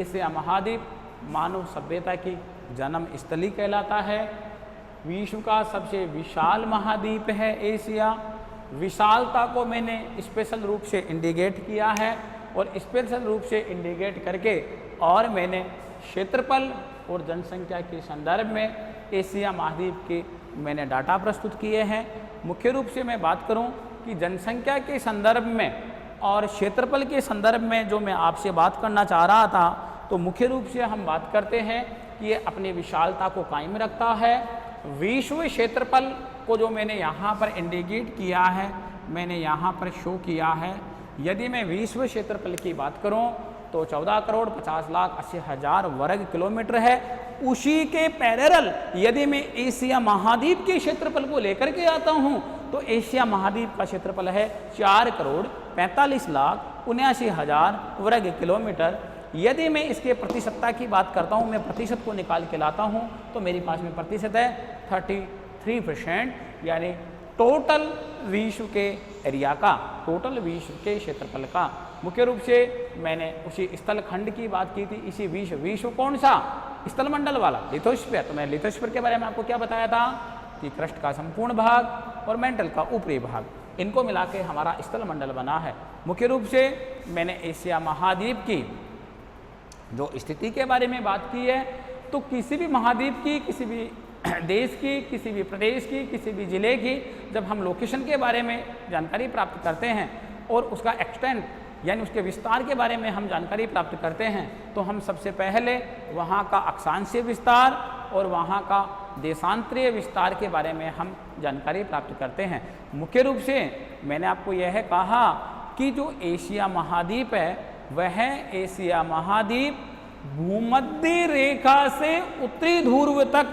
Asia महाद्वीप मानव सभ्यता की जन्म स्थली कहलाता है। विश्व का सबसे विशाल महाद्वीप है एशिया। विशालता को मैंने स्पेशल रूप से इंडिकेट किया है और स्पेशल रूप से इंडिकेट करके और मैंने क्षेत्रफल और जनसंख्या के संदर्भ में एशिया महाद्वीप के मैंने डाटा प्रस्तुत किए हैं। मुख्य रूप से मैं बात करूं कि जनसंख्या के संदर्भ में और क्षेत्रफल के संदर्भ में जो मैं आपसे बात करना चाह रहा था, तो मुख्य रूप से हम बात करते हैं कि ये अपनी विशालता को कायम रखता है। विश्व क्षेत्रफल को जो मैंने यहाँ पर इंडिकेट किया है, मैंने यहाँ पर शो किया है। यदि मैं विश्व क्षेत्रफल की बात करूँ तो 14,50,80,000 वर्ग किलोमीटर है। उसी के पैरेलल यदि मैं एशिया महाद्वीप के क्षेत्रफल को लेकर के आता हूँ तो एशिया महाद्वीप का क्षेत्रफल है 4,45,79,000 वर्ग किलोमीटर। यदि मैं इसके प्रतिशतता की बात करता हूँ, मैं प्रतिशत को निकाल के लाता हूँ तो मेरे पास में प्रतिशत है 33%, यानी टोटल विश्व के एरिया का, टोटल विश्व के क्षेत्रफल का। मुख्य रूप से मैंने उसी स्थल खंड की बात की थी। इसी विश्व कौन सा? स्थल मंडल वाला, लिथोस्फीयर। तो मैं लिथोस्फीयर के बारे में आपको क्या बताया था कि क्रस्ट का संपूर्ण भाग और मेंटल का ऊपरी भाग, इनको मिला के हमारा स्थल मंडल बना है। मुख्य रूप से मैंने एशिया महाद्वीप की जो स्थिति के बारे में बात की है, तो किसी भी महाद्वीप की, किसी भी देश की, किसी भी प्रदेश की, किसी भी जिले की जब हम लोकेशन के बारे में जानकारी प्राप्त करते हैं और उसका एक्सटेंट यानी उसके विस्तार के बारे में हम जानकारी प्राप्त करते हैं, तो हम सबसे पहले वहाँ का अक्षांशीय विस्तार और वहाँ का देशांतरीय विस्तार के बारे में हम जानकारी प्राप्त करते हैं। मुख्य रूप से मैंने आपको यह कहा कि जो एशिया महाद्वीप है वह एशिया महाद्वीप भूमध्य रेखा से उत्तरी ध्रुव तक,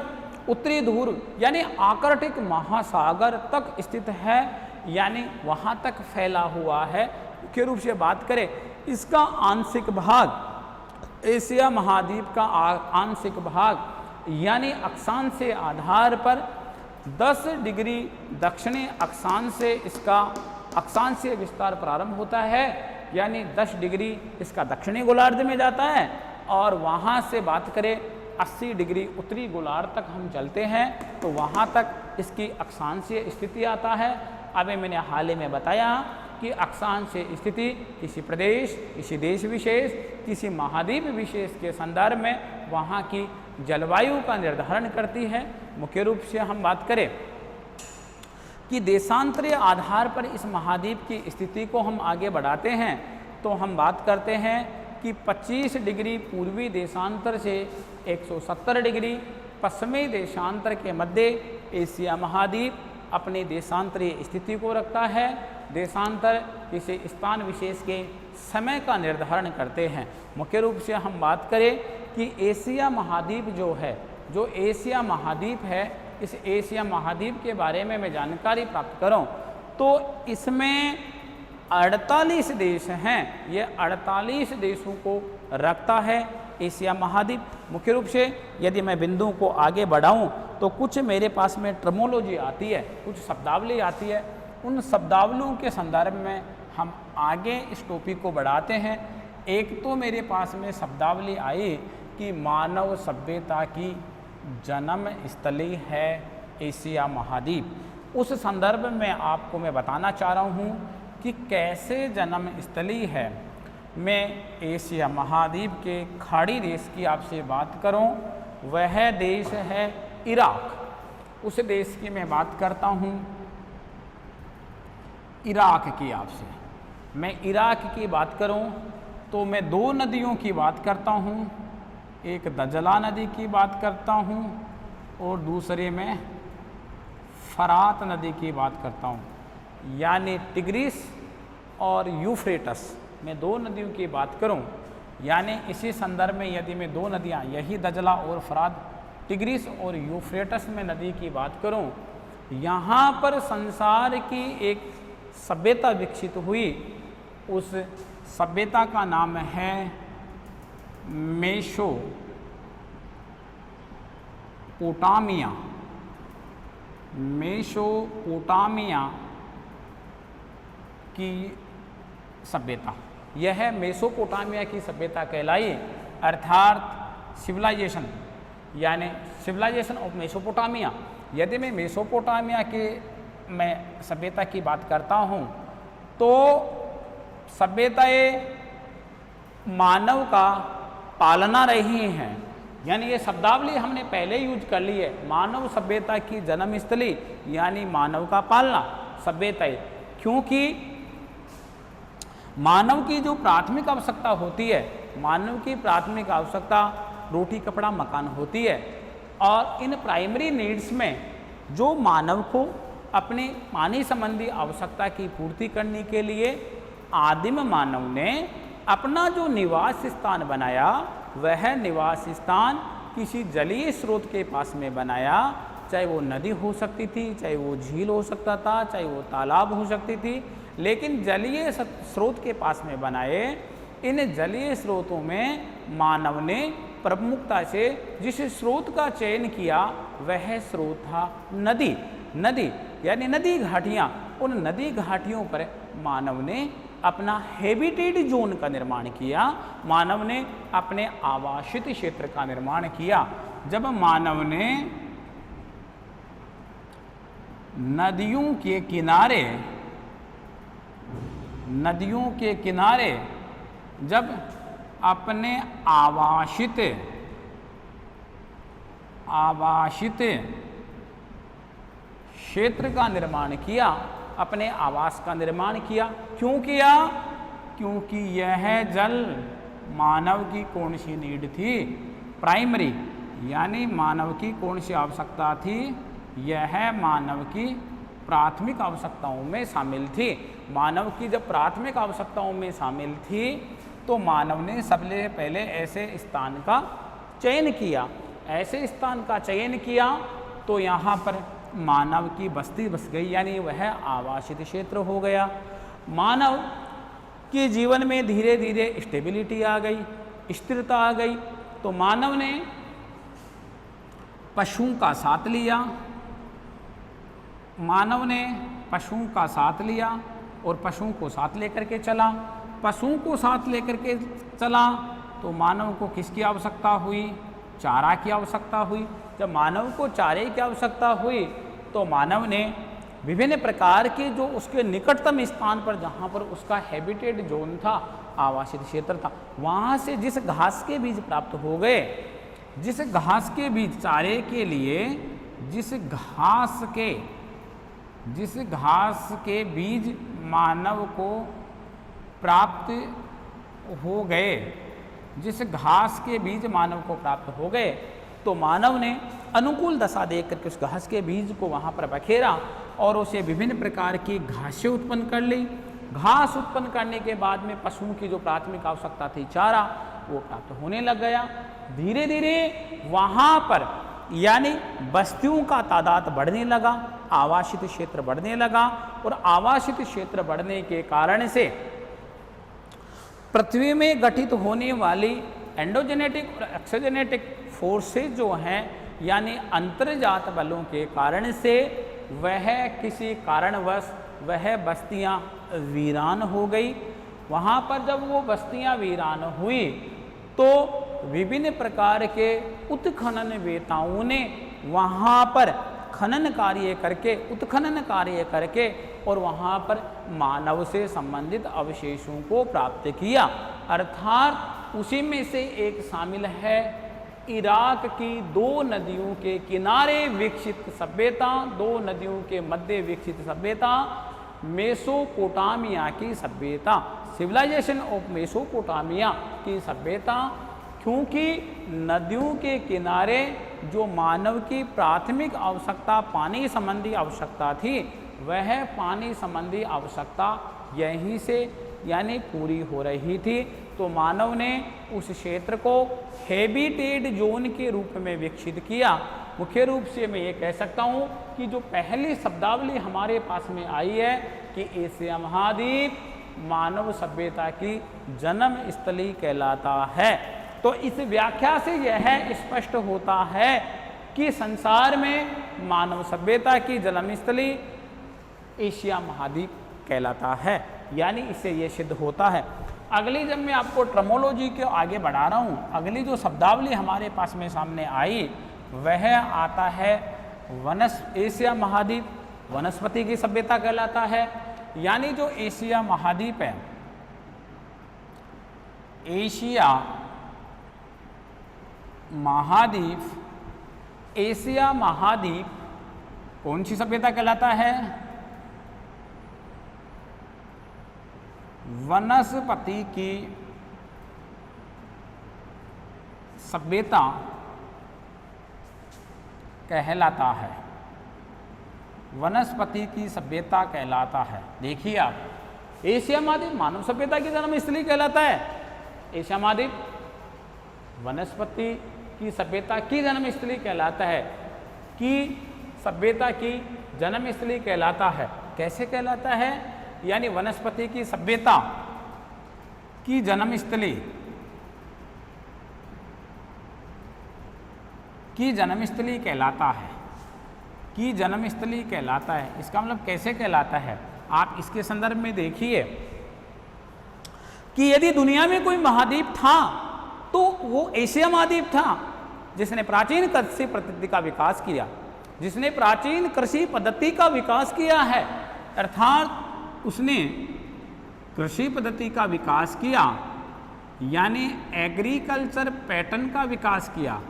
उत्तरी ध्रुव यानी आर्कटिक महासागर तक स्थित है, यानी वहाँ तक फैला हुआ है। मुख्य रूप से बात करें इसका आंशिक भाग, एशिया महाद्वीप का आंशिक भाग यानी अक्षांश से आधार पर 10 डिग्री दक्षिणी अक्षांश से इसका अक्षांशीय विस्तार प्रारंभ होता है, यानी 10 डिग्री इसका दक्षिणी गोलार्ध में जाता है और वहाँ से बात करें 80 डिग्री उत्तरी गोलार्ध तक हम चलते हैं तो वहाँ तक इसकी अक्षांशीय स्थिति आता है। अभी मैंने हाल ही में बताया कि अक्षांशीय स्थिति किसी प्रदेश, किसी देश विशेष, किसी महाद्वीप विशेष के संदर्भ में वहाँ की जलवायु का निर्धारण करती है। मुख्य रूप से हम बात करें कि देशांतरीय आधार पर इस महाद्वीप की स्थिति को हम आगे बढ़ाते हैं तो हम बात करते हैं कि 25 डिग्री पूर्वी देशांतर से 170 डिग्री पश्चिमी देशांतर के मध्य एशिया महाद्वीप अपनी देशांतरीय स्थिति को रखता है। देशांतर किसी स्थान विशेष के समय का निर्धारण करते हैं। मुख्य रूप से हम बात करें कि एशिया महाद्वीप जो है, जो एशिया महाद्वीप है, इस एशिया महाद्वीप के बारे में मैं जानकारी प्राप्त करूं तो इसमें 48 देश हैं। ये 48 देशों को रखता है एशिया महाद्वीप। मुख्य रूप से यदि मैं बिंदुओं को आगे बढ़ाऊं तो कुछ मेरे पास में टर्मोलॉजी आती है, कुछ शब्दावली आती है। उन शब्दावलियों के संदर्भ में हम आगे इस टॉपिक को बढ़ाते हैं। एक तो मेरे पास में शब्दावली आई कि मानव सभ्यता की जन्म स्थली है एशिया महाद्वीप। उस संदर्भ में आपको मैं बताना चाह रहा हूँ कि कैसे जन्म स्थली है। मैं एशिया महाद्वीप के खाड़ी देश की आपसे बात करूँ, वह देश है इराक। उस देश की मैं बात करता हूँ, इराक की आपसे। मैं इराक की बात करूँ तो मैं 2 नदियों की बात करता हूँ, एक दजला नदी की बात करता हूँ और दूसरे में फरात नदी की बात करता हूँ, यानी टिग्रिस और यूफ्रेटस। मैं 2 नदियों की बात करूँ, यानी इसी संदर्भ में यदि मैं 2 नदियाँ, यही दजला और फरात, टिग्रिस और यूफ्रेटस में नदी की बात करूँ, यहाँ पर संसार की एक सभ्यता विकसित हुई। उस सभ्यता का नाम है मेसोपोटामिया। मेसोपोटामिया की सभ्यता, यह मेसोपोटामिया की सभ्यता कहलाई। अर्थात सिविलाइजेशन यानी सिविलाइजेशन ऑफ मेसोपोटामिया। यदि मैं मेसोपोटामिया के मैं सभ्यता की बात करता हूँ तो सभ्यताएं मानव का पालना रही हैं, यानी ये शब्दावली हमने पहले यूज कर ली है। मानव सभ्यता की जन्मस्थली यानी मानव का पालना सभ्यताएं, क्योंकि मानव की जो प्राथमिक आवश्यकता होती है, मानव की प्राथमिक आवश्यकता रोटी कपड़ा मकान होती है, और इन प्राइमरी नीड्स में जो मानव को अपने पानी संबंधी आवश्यकता की पूर्ति करने के लिए आदिम मानव ने अपना जो निवास स्थान बनाया, वह निवास स्थान किसी जलीय स्रोत के पास में बनाया, चाहे वो नदी हो सकती थी, चाहे वो झील हो सकता था, चाहे वो तालाब हो सकती थी, लेकिन जलीय स्रोत के पास में बनाए। इन जलीय स्रोतों में मानव ने प्रमुखता से जिस स्रोत का चयन किया वह स्रोत था नदी। नदी यानी नदी घाटियाँ, उन नदी घाटियों पर मानव ने अपना हैबिटेट जोन का निर्माण किया, मानव ने अपने आवासित क्षेत्र का निर्माण किया। जब मानव ने नदियों के किनारे जब अपने आवासित क्षेत्र का निर्माण किया, अपने आवास का निर्माण किया। क्यों किया? क्योंकि यह जल मानव की कौन सी नीड थी? प्राइमरी, यानी मानव की कौन सी आवश्यकता थी? यह मानव की प्राथमिक आवश्यकताओं में शामिल थी। मानव की जब प्राथमिक आवश्यकताओं में शामिल थी तो मानव ने सबसे पहले ऐसे स्थान का चयन किया। ऐसे स्थान का चयन किया तो यहाँ पर मानव की बस्ती बस गई, यानी वह आवासित क्षेत्र हो गया। मानव के जीवन में धीरे धीरे स्टेबिलिटी आ गई, स्थिरता आ गई, तो मानव ने पशुओं का साथ लिया। मानव ने पशुओं का साथ लिया और पशुओं को साथ लेकर के चला। पशुओं को साथ लेकर के चला तो मानव को किसकी आवश्यकता हुई? चारा की आवश्यकता हुई। जब मानव को चारे की आवश्यकता हुई तो मानव ने विभिन्न प्रकार के जो उसके निकटतम स्थान पर जहाँ पर उसका हैबिटेट जोन था, आवासित क्षेत्र था, वहाँ से जिस घास के बीज प्राप्त हो गए, जिस घास के बीज चारे के लिए जिस घास के बीज मानव को प्राप्त हो गए, जिस घास के बीज मानव को प्राप्त हो गए, तो मानव ने अनुकूल दशा देख करके उस घास के बीज को वहाँ पर बखेरा और उसे विभिन्न प्रकार की घासें उत्पन्न कर ली। घास उत्पन्न करने के बाद में पशुओं की जो प्राथमिक आवश्यकता थी चारा, वो प्राप्त होने लग गया। धीरे धीरे वहाँ पर यानी बस्तियों का तादाद बढ़ने लगा, आवासित क्षेत्र बढ़ने लगा, और आवासित क्षेत्र बढ़ने के कारण से पृथ्वी में गठित होने वाली एंडोजेनेटिक और एक्सोजेनेटिक फोर्सेज जो हैं, यानी अंतर्जात बलों के कारण से वह किसी कारणवश वह बस्तियां वीरान हो गई। वहाँ पर जब वो बस्तियां वीरान हुई तो विभिन्न प्रकार के उत्खनन वेताओं ने वहाँ पर खनन कार्य करके, उत्खनन कार्य करके और वहाँ पर मानव से संबंधित अवशेषों को प्राप्त किया। अर्थात उसी में से एक शामिल है इराक की 2 नदियों के किनारे विकसित सभ्यता, 2 नदियों के मध्य विकसित सभ्यता, मेसोपोटामिया की सभ्यता, सिविलाइजेशन ऑफ मेसोपोटामिया की सभ्यता। क्योंकि नदियों के किनारे जो मानव की प्राथमिक आवश्यकता पानी संबंधी आवश्यकता थी, वह पानी संबंधी आवश्यकता यहीं से यानी पूरी हो रही थी। तो मानव ने उस क्षेत्र को हैबिटेट जोन के रूप में विकसित किया। मुख्य रूप से मैं ये कह सकता हूँ कि जो पहली शब्दावली हमारे पास में आई है कि एशिया महाद्वीप मानव सभ्यता की जन्म स्थली कहलाता है। तो इस व्याख्या से यह स्पष्ट होता है कि संसार में मानव सभ्यता की जन्मस्थली एशिया महाद्वीप कहलाता है, यानी इससे ये सिद्ध होता है। अगली जब मैं आपको टर्मोलॉजी के आगे बढ़ा रहा हूँ, अगली जो शब्दावली हमारे पास में सामने आई वह आता है एशिया महाद्वीप, वनस्पति की सभ्यता कहलाता है। यानी जो एशिया महाद्वीप है, एशिया महाद्वीप, एशिया महाद्वीप कौन सी सभ्यता कहलाता है? वनस्पति की सभ्यता कहलाता है, वनस्पति की सभ्यता कहलाता है। देखिए आप, एशिया महाद्वीप मानव सभ्यता की जन्मस्थली कहलाता है, एशिया महाद्वीप वनस्पति की सभ्यता की जन्मस्थली कहलाता है, कि सभ्यता की जन्मस्थली कहलाता है। कैसे कहलाता है? यानी वनस्पति की सभ्यता की जन्मस्थली कहलाता है, की जन्मस्थली कहलाता है। इसका मतलब कैसे कहलाता है? आप इसके संदर्भ में देखिए कि यदि दुनिया में कोई महाद्वीप था तो वो एशिया महाद्वीप था, जिसने प्राचीन कृषि पद्धति का विकास किया, जिसने प्राचीन कृषि पद्धति का विकास किया है, अर्थात उसने कृषि पद्धति का विकास किया, यानी एग्रीकल्चर पैटर्न का विकास किया,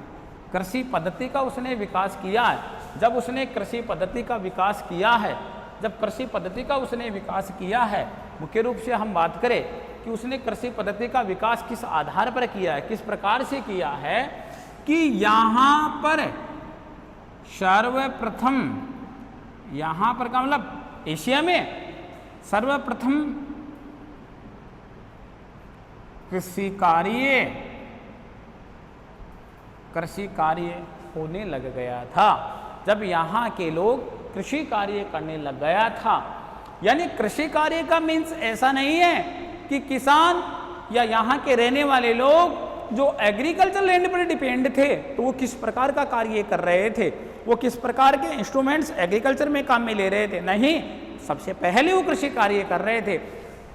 कृषि पद्धति का उसने विकास किया है। जब उसने कृषि पद्धति का विकास किया है, जब कृषि पद्धति का उसने विकास किया है, मुख्य रूप से हम बात करें कि उसने कृषि पद्धति का विकास किस आधार पर किया है, किस प्रकार से किया है, कि यहाँ पर सर्वप्रथम, यहाँ पर का मतलब एशिया में सर्वप्रथम कृषि कार्य होने लग गया था। जब यहाँ के लोग कृषि कार्य करने लग गया था, यानी कृषि कार्य का मीन्स ऐसा नहीं है कि किसान या यहाँ के रहने वाले लोग जो एग्रीकल्चर लैंड पर डिपेंड थे तो वो किस प्रकार का कार्य कर रहे थे, वो किस प्रकार के इंस्ट्रूमेंट्स एग्रीकल्चर में काम में ले रहे थे। नहीं, सबसे पहले वो कृषि कार्य कर रहे थे।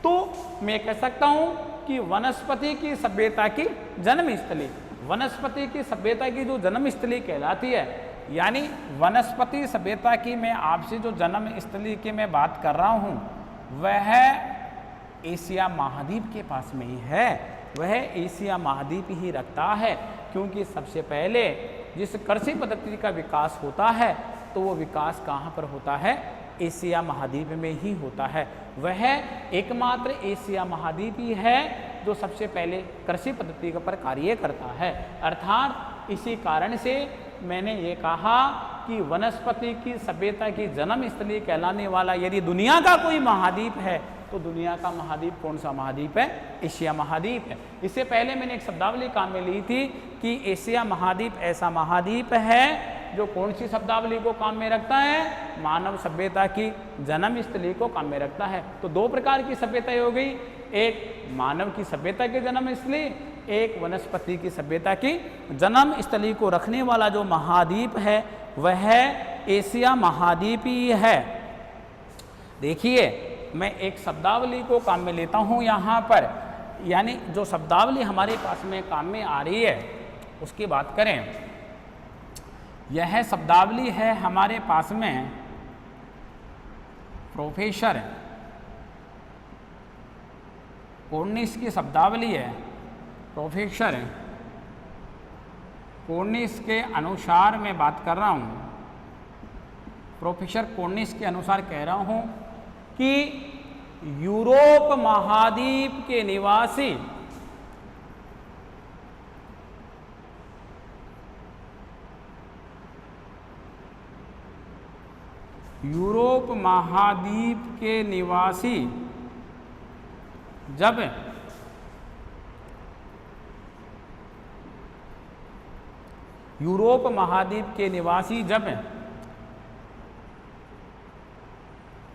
तो मैं कह सकता हूँ कि वनस्पति की सभ्यता की जन्मस्थली, वनस्पति की सभ्यता की जो जन्मस्थली कहलाती है, यानी वनस्पति सभ्यता की मैं आपसे जो जन्मस्थली की मैं बात कर रहा हूँ वह एशिया महाद्वीप के पास में ही है, वह एशिया महाद्वीप ही रखता है। क्योंकि सबसे पहले जिस कृषि पद्धति का विकास होता है तो वो विकास कहाँ पर होता है? एशिया महाद्वीप में ही होता है। वह एकमात्र एशिया महाद्वीप ही है जो सबसे पहले कृषि पद्धति पर कार्य करता है। अर्थात इसी कारण से मैंने ये कहा कि वनस्पति की सभ्यता की जन्मस्थली कहलाने वाला यदि दुनिया का कोई महाद्वीप है तो दुनिया का महाद्वीप कौन सा महाद्वीप है? एशिया महाद्वीप है। इससे पहले मैंने एक शब्दावली काम में ली थी कि एशिया महाद्वीप ऐसा महाद्वीप है जो कौन सी शब्दावली को काम में रखता है? मानव सभ्यता की जन्मस्थली को काम में रखता है। तो दो प्रकार की सभ्यता हो गई, एक मानव की सभ्यता की जन्मस्थली, एक वनस्पति की सभ्यता की जन्मस्थली को रखने वाला जो महाद्वीप है वह एशिया महाद्वीप ही है। देखिए, मैं एक शब्दावली को काम में लेता हूँ यहाँ पर, यानी जो शब्दावली हमारे पास में काम में आ रही है उसकी बात करें। यह शब्दावली है हमारे पास में प्रोफेसर कोर्निस की शब्दावली है। प्रोफेसर कोर्निस के अनुसार मैं बात कर रहा हूँ, प्रोफेसर कोर्निस के अनुसार कह रहा हूँ कि यूरोप महाद्वीप के निवासी यूरोप महाद्वीप के निवासी जब यूरोप महाद्वीप के निवासी जब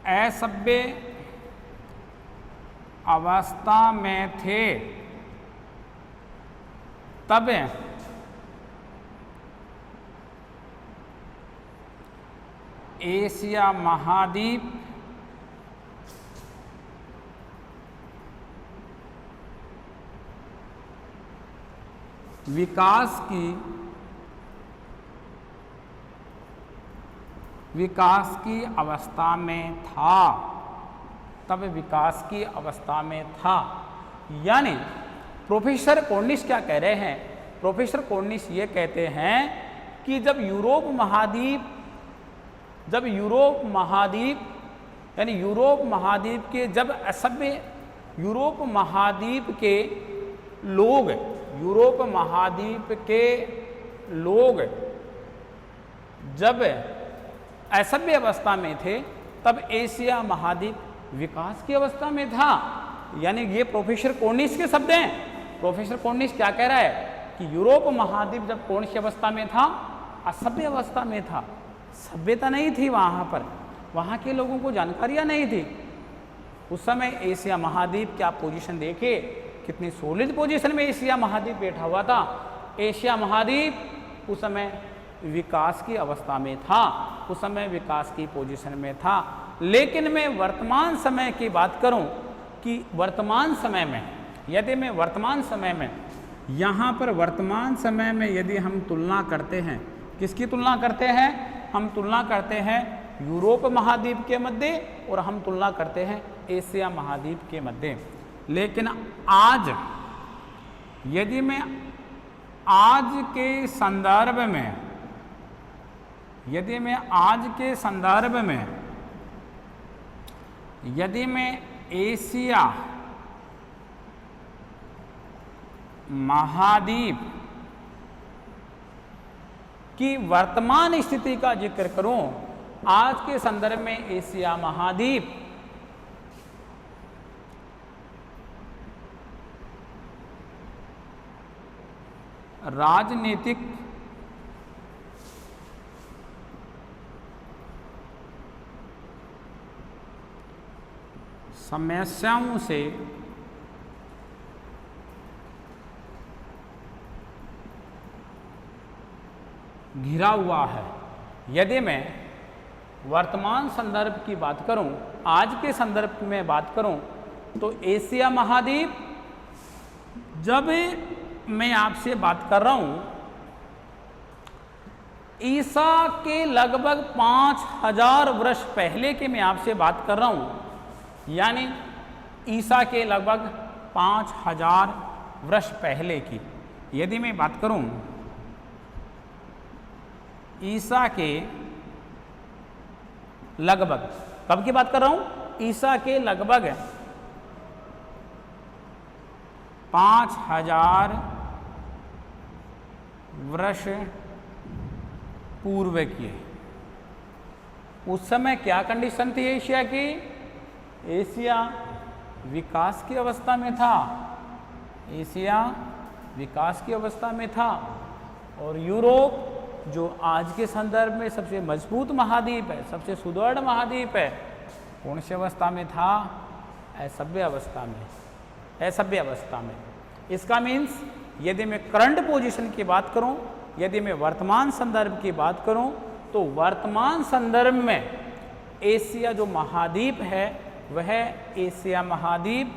असभ्य अवस्था में थे तब एशिया महाद्वीप विकास की अवस्था में था, तब विकास की अवस्था में था। यानी प्रोफेसर कॉर्निश क्या कह रहे हैं? प्रोफेसर कॉर्निश ये कहते हैं कि जब यूरोप महाद्वीप यानी यूरोप महाद्वीप के जब असभ्य यूरोप महाद्वीप के लोग जब असभ्य अवस्था में थे, तब एशिया महाद्वीप विकास की अवस्था में था। यानी ये प्रोफेसर कॉर्निश के शब्द हैं। प्रोफेसर कॉर्निश क्या कह रहा है कि यूरोप महाद्वीप जब कौन सी अवस्था में था? असभ्य अवस्था में था। सभ्यता नहीं थी वहाँ पर, वहाँ के लोगों को जानकारियाँ नहीं थी। उस समय एशिया महाद्वीप की आप पोजीशन देखिए, कितनी सॉलिड पोजीशन में एशिया महाद्वीप बैठा हुआ था। एशिया महाद्वीप उस समय विकास की अवस्था में था, उस समय विकास की पोजीशन में था। लेकिन मैं वर्तमान समय की बात करूं कि वर्तमान समय में, यदि मैं वर्तमान समय में यहाँ पर वर्तमान समय में यदि हम तुलना करते हैं, किसकी तुलना करते हैं? हम तुलना करते हैं यूरोप महाद्वीप के मध्य और हम तुलना करते हैं एशिया महाद्वीप के मध्य। लेकिन आज यदि मैं आज के संदर्भ में, यदि मैं एशिया महाद्वीप की वर्तमान स्थिति का जिक्र करूं, आज के संदर्भ में एशिया महाद्वीप राजनीतिक समस्याओं से घिरा हुआ है। यदि मैं वर्तमान संदर्भ की बात करूं, आज के संदर्भ में बात करूं, तो एशिया महाद्वीप, जब मैं आपसे बात कर रहा हूं, ईसा के लगभग 5000 वर्ष पहले की मैं आपसे बात कर रहा हूं। यानी ईसा के लगभग 5000 वर्ष पहले की यदि मैं बात करूं, ईसा के लगभग, कब की बात कर रहा हूं? ईसा के लगभग 5000 वर्ष पूर्व की। उस समय क्या कंडीशन थी एशिया की? एशिया विकास की अवस्था में था, एशिया विकास की अवस्था में था। और यूरोप जो आज के संदर्भ में सबसे मजबूत महाद्वीप है, सबसे सुदृढ़ महाद्वीप है, कौन सी अवस्था में था? असभ्य अवस्था में, असभ्य अवस्था में। इसका मीन्स यदि मैं करंट पोजीशन की बात करूं, यदि मैं वर्तमान संदर्भ की बात करूं, तो वर्तमान संदर्भ में एशिया जो महाद्वीप है, वह एशिया महाद्वीप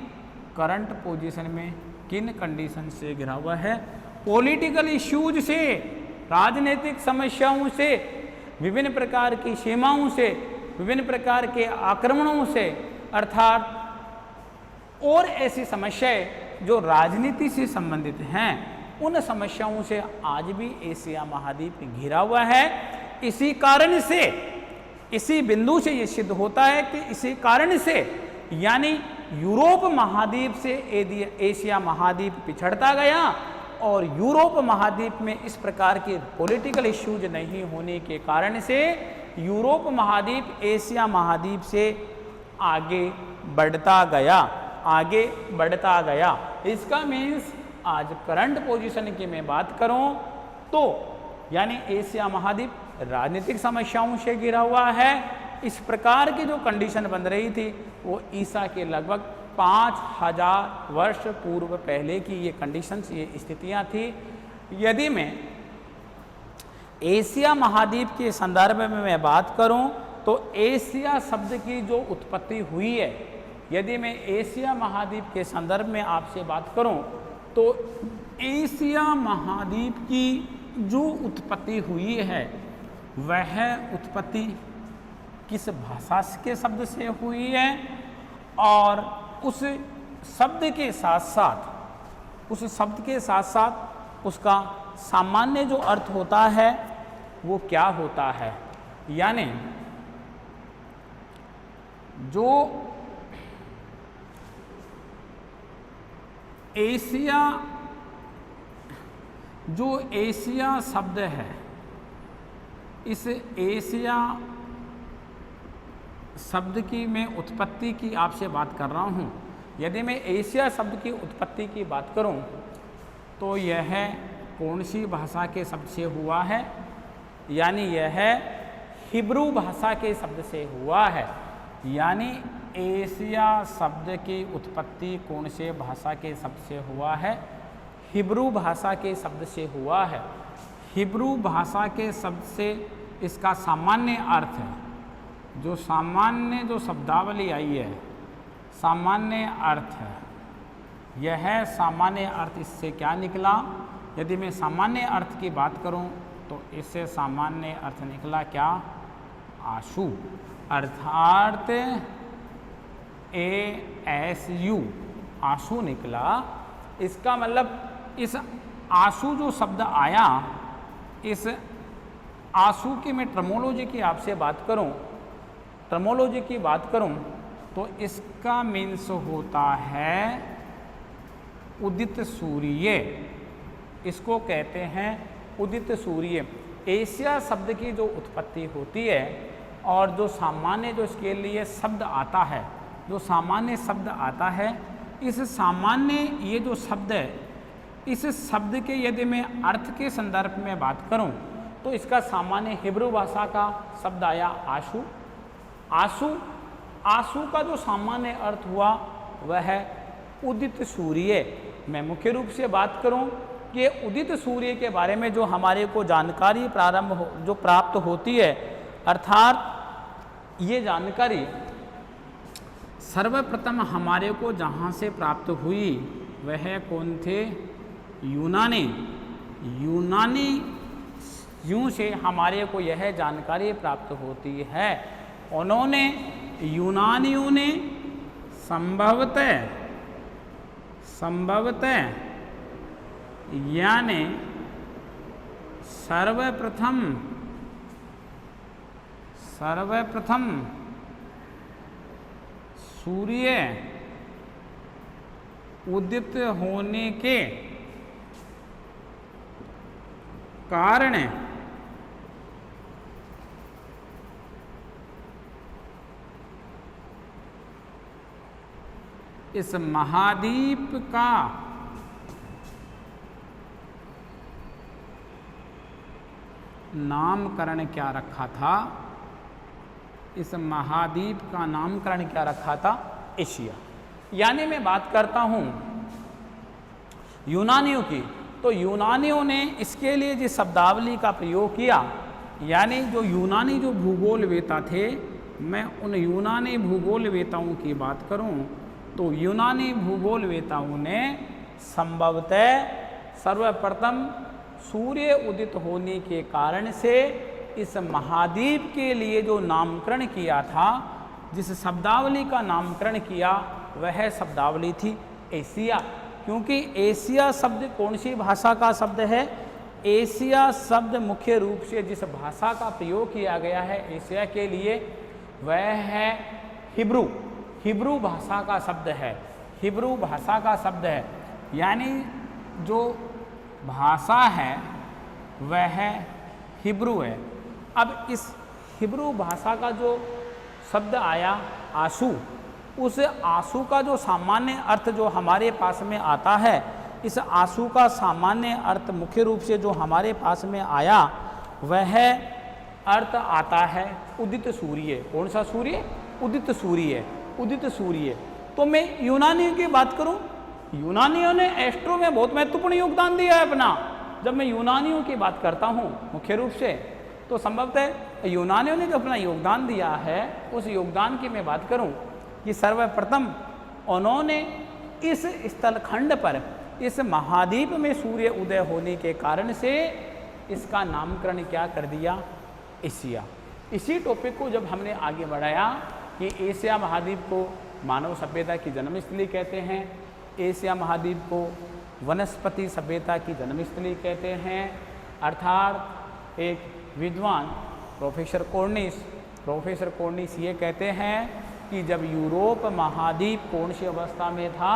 करंट पोजीशन में किन कंडीशन से घिरा हुआ है? पॉलिटिकल इश्यूज से, राजनीतिक समस्याओं से, विभिन्न प्रकार की सीमाओं से, विभिन्न प्रकार के आक्रमणों से, अर्थात और ऐसी समस्याएं जो राजनीति से संबंधित हैं, उन समस्याओं से आज भी एशिया महाद्वीप घिरा हुआ है। इसी कारण से, इसी बिंदु से ये सिद्ध होता है कि इसी कारण से, यानी यूरोप महाद्वीप से एशिया महाद्वीप पिछड़ता गया, और यूरोप महाद्वीप में इस प्रकार के पॉलिटिकल इश्यूज नहीं होने के कारण से यूरोप महाद्वीप एशिया महाद्वीप से आगे बढ़ता गया, आगे बढ़ता गया। इसका मीन्स आज करंट पोजीशन की मैं बात करूं तो यानी एशिया महाद्वीप राजनीतिक समस्याओं से घिरा हुआ है। इस प्रकार की जो कंडीशन बन रही थी वो ईसा के लगभग 5000 वर्ष पूर्व पहले की ये कंडीशंस, ये स्थितियां थी। यदि मैं एशिया महाद्वीप के संदर्भ में मैं बात करूं तो एशिया शब्द की जो उत्पत्ति हुई है, यदि मैं एशिया महाद्वीप के संदर्भ में आपसे बात करूं तो एशिया महाद्वीप की जो उत्पत्ति हुई है वह उत्पत्ति किस भाषा के शब्द से हुई है, और उस शब्द के साथ उसका सामान्य जो अर्थ होता है वो क्या होता है। यानी जो एशिया शब्द है, इस एशिया शब्द की मैं उत्पत्ति की आपसे बात कर रहा हूँ। यदि मैं एशिया शब्द की उत्पत्ति की बात करूँ तो यह कौन सी भाषा के शब्द से हुआ है, यानी यह हिब्रू भाषा के शब्द से हुआ है। यानी एशिया शब्द की उत्पत्ति कौन से भाषा के शब्द से हुआ है, हिब्रू भाषा के शब्द से हुआ है। हिब्रू भाषा के शब्द से इसका सामान्य अर्थ है, जो शब्दावली आई है सामान्य अर्थ है, यह सामान्य अर्थ इससे क्या निकला। यदि मैं सामान्य अर्थ की बात करूं तो इससे सामान्य अर्थ निकला क्या, आशु, अर्थात ASU, आशु निकला। इसका मतलब इस आशु जो शब्द आया, इस आशु की मैं टर्मोलॉजी की आपसे बात करूं, तो इसका मीन्स होता है उदित सूर्य, इसको कहते हैं उदित सूर्य। एशिया शब्द की जो उत्पत्ति होती है और जो सामान्य जो इसके लिए शब्द आता है, जो सामान्य शब्द आता है, इस सामान्य ये जो शब्द है, इस शब्द के यदि मैं अर्थ के संदर्भ में बात करूं तो इसका सामान्य हिब्रू भाषा का शब्द आया आशु। आशु का जो सामान्य अर्थ हुआ वह है उदित सूर्य। मैं मुख्य रूप से बात करूं कि उदित सूर्य के बारे में जो हमारे को जानकारी जो प्राप्त होती है, अर्थात ये जानकारी सर्वप्रथम हमारे को जहाँ से प्राप्त हुई वह कौन थे, यूं से हमारे को यह जानकारी प्राप्त होती है। यूनानियों ने संभवतः यानी सर्वप्रथम सूर्य उदित होने के कारण इस महाद्वीप का नामकरण क्या रखा था, इस महाद्वीप का नामकरण क्या रखा था, एशिया। यानी मैं बात करता हूं यूनानियों की, तो यूनानियों ने इसके लिए जिस शब्दावली का प्रयोग किया, यानी जो यूनानी जो भूगोलवेता थे, मैं उन यूनानी भूगोलवेताओं की बात करूं तो यूनानी भूगोलवेताओं ने संभवतः सर्वप्रथम सूर्य उदित होने के कारण से इस महाद्वीप के लिए जो नामकरण किया था, जिस शब्दावली का नामकरण किया वह शब्दावली थी एशिया। क्योंकि एशिया शब्द कौन सी भाषा का शब्द है, एशिया शब्द मुख्य रूप से जिस भाषा का प्रयोग किया गया है एशिया के लिए वह है हिब्रू भाषा का शब्द है, हिब्रू भाषा का शब्द है। यानी जो भाषा है वह हिब्रू है। अब इस हिब्रू भाषा का जो शब्द आया आशु, उस आशु का जो सामान्य अर्थ जो हमारे पास में आता है, इस आशु का सामान्य अर्थ मुख्य रूप से जो हमारे पास में आया वह अर्थ आता है उदित सूर्य। कौन सा सूर्य, उदित सूर्य, उदित सूर्य। तो मैं यूनानियों की बात करूं, यूनानियों ने एस्ट्रो में बहुत महत्वपूर्ण योगदान दिया है अपना। जब मैं यूनानियों की बात करता हूं मुख्य रूप से, तो संभवतः यूनानियों ने जो अपना योगदान दिया है उस योगदान की मैं बात करूं कि सर्वप्रथम उन्होंने इस स्थलखंड पर इस महाद्वीप में सूर्य उदय होने के कारण से इसका नामकरण क्या कर दिया, एशिया। इसी टॉपिक को जब हमने आगे बढ़ाया कि एशिया महाद्वीप को मानव सभ्यता की जन्मस्थली कहते हैं, एशिया महाद्वीप को वनस्पति सभ्यता की जन्मस्थली कहते हैं, अर्थात एक विद्वान प्रोफेसर कॉर्निस ये कहते हैं कि जब यूरोप महाद्वीप कौन सी अवस्था में था,